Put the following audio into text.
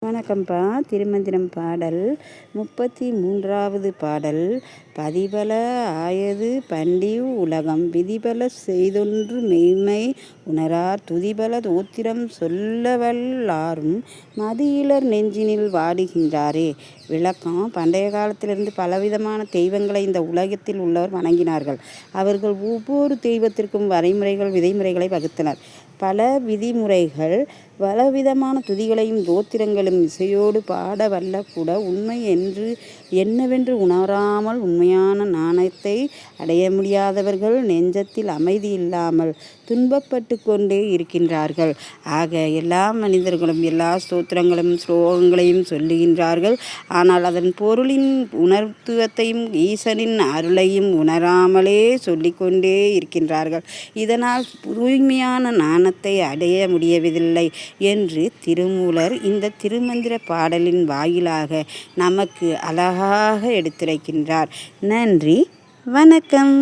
வணக்கம்ப்பா. திருமந்திரம் பாடல் 33வது பாடல். பதிபல ஆயது பண்டிவ் உலகம் விதிபல செய்தொன்று மெய்மை உணரார் துதிபல தோத்திரம் சொல்லவல்லாரும் மதியிலர் நெஞ்சினில் வாடுகின்றாரே. விளக்கம்: பண்டைய காலத்திலிருந்து பலவிதமான தெய்வங்களை இந்த உலகத்தில் உள்ளவர் வணங்கினார்கள். அவர்கள் ஒவ்வொரு தெய்வத்திற்கும் வரைமுறைகள் விதிமுறைகளை வகுத்தனர். பல விதிமுறைகள் பலவிதமான துதிகளையும் தோத்திரங்களும் இசையோடு பாட வல்ல கூட உண்மை என்னவென்று உணராமல் உண்மையான ஞானத்தை அடைய முடியாதவர்கள் நெஞ்சத்தில் அமைதி இல்லாமல் துன்பப்பட்டு கொண்டே இருக்கின்றார்கள். ஆக எல்லா மனிதர்களும் எல்லா ஸ்தோத்திரங்களும் ஸ்லோகங்களையும் சொல்லுகின்றார்கள். ஆனால் அதன் பொருளின் உணர்த்துவத்தையும் ஈசனின் அருளையும் உணராமலே சொல்லிக்கொண்டே இருக்கின்றார்கள். இதனால் தூய்மையான ஞானத்தை அடைய முடியவில்லை என்று திருமூலர் இந்த திருமந்திர பாடலின் வாயிலாக நமக்கு அழகாக எடுத்துரைக்கின்றார். நன்றி, வணக்கம்.